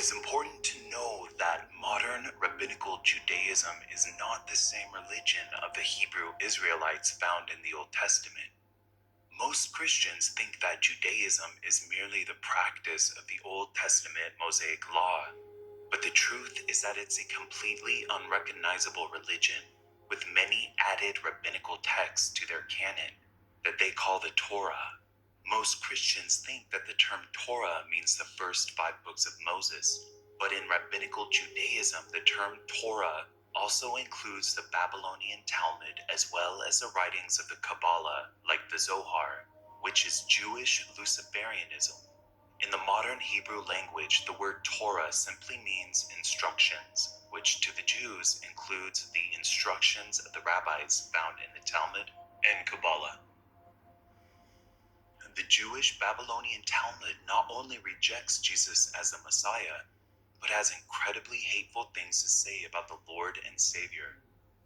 is important to know that modern rabbinical Judaism is not the same religion of the Hebrew Israelites found in the Old Testament. Most Christians think that Judaism is merely the practice of the Old Testament Mosaic law, but the truth is that it's a completely unrecognizable religion with many added rabbinical texts to their canon that they call the Torah. Most Christians think that the term Torah means the first 5 books of Moses, but in rabbinical Judaism, the term Torah also includes the Babylonian Talmud as well as the writings of the Kabbalah, like the Zohar, which is Jewish Luciferianism. In the modern Hebrew language, the word Torah simply means instructions, which to the Jews includes the instructions of the rabbis found in the Talmud and Kabbalah. The Jewish Babylonian Talmud not only rejects Jesus as the Messiah, but has incredibly hateful things to say about the Lord and Savior.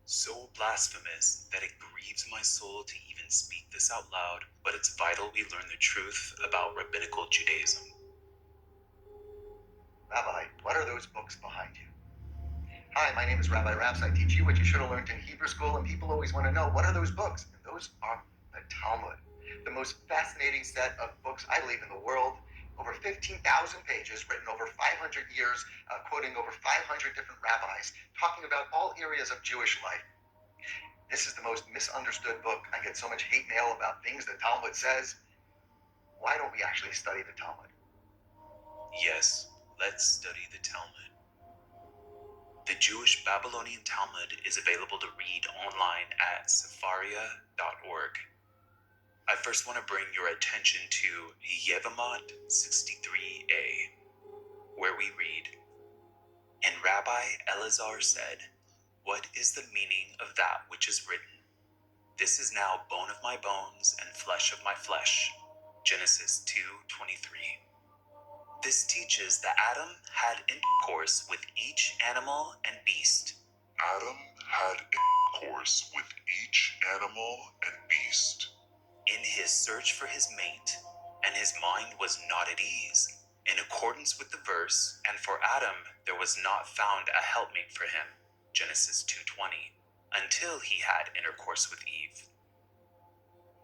So blasphemous that it grieves my soul to even speak this out loud, but it's vital we learn the truth about rabbinical Judaism. Rabbi, what are those books behind you? Hi, my name is Rabbi Raps. I teach you what you should have learned in Hebrew school, and people always want to know, what are those books? And those are the Talmud, the most fascinating set of books, I believe, in the world. Over 15,000 pages, written over 500 years, quoting over 500 different rabbis, talking about all areas of Jewish life. This is the most misunderstood book. I get so much hate mail about things the Talmud says. Why don't we actually study the Talmud? Yes, let's study the Talmud. The Jewish Babylonian Talmud is available to read online at sefaria.org. I first want to bring your attention to Yevamot 63a, where we read, "And Rabbi Elazar said, 'What is the meaning of that which is written? This is now bone of my bones and flesh of my flesh.'" Genesis 2:23. This teaches that Adam had intercourse with each animal and beast. Adam had intercourse with each animal and beast in his search for his mate, and his mind was not at ease, in accordance with the verse, "And for Adam there was not found a helpmate for him," Genesis 2:20, until he had intercourse with Eve.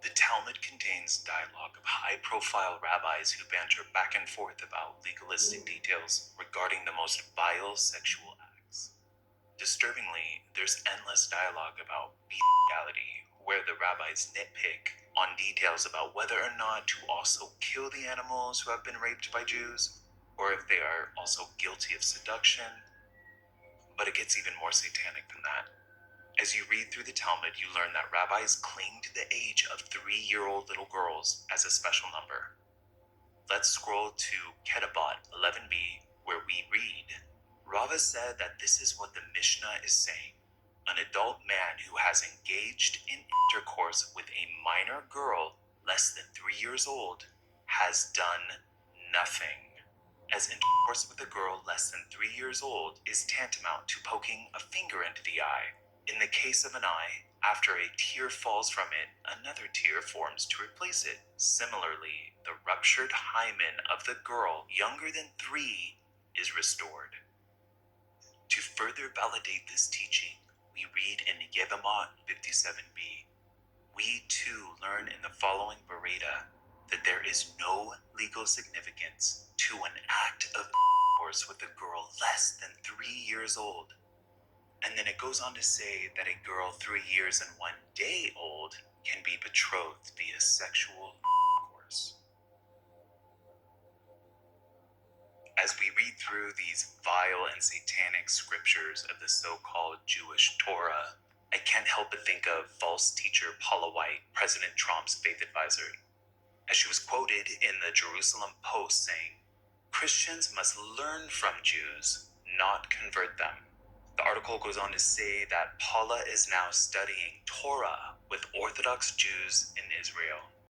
The Talmud contains dialogue of high-profile rabbis who banter back and forth about legalistic details regarding the most vile sexual acts. Disturbingly, there's endless dialogue about bestiality, where the rabbis nitpick on details about whether or not to also kill the animals who have been raped by Jews, or if they are also guilty of seduction. But it gets even more satanic than that. As you read through the Talmud, you learn that rabbis cling to the age of 3-year-old little girls as a special number. Let's scroll to Ketubot 11b, where we read, "Rava said that this is what the Mishnah is saying. An adult man who has engaged in intercourse with a minor girl less than 3 years old has done nothing, as intercourse with a girl less than 3 years old is tantamount to poking a finger into the eye. In the case of an eye, after a tear falls from it, another tear forms to replace it. Similarly, the ruptured hymen of the girl younger than 3 is restored." To further validate this teaching, we read in Yevamot 57b. We too learn in the following Bereta that there is no legal significance to an act of intercourse with a girl less than 3 years old. And then it goes on to say that a girl 3 years and 1 day old can be betrothed via sexual intercourse. As we read through these vile and satanic scriptures of the so-called Jewish Torah, I can't help but think of false teacher Paula White, President Trump's faith advisor, as she was quoted in the Jerusalem Post saying, "Christians must learn from Jews, not convert them." The article goes on to say that Paula is now studying Torah with Orthodox Jews in Israel.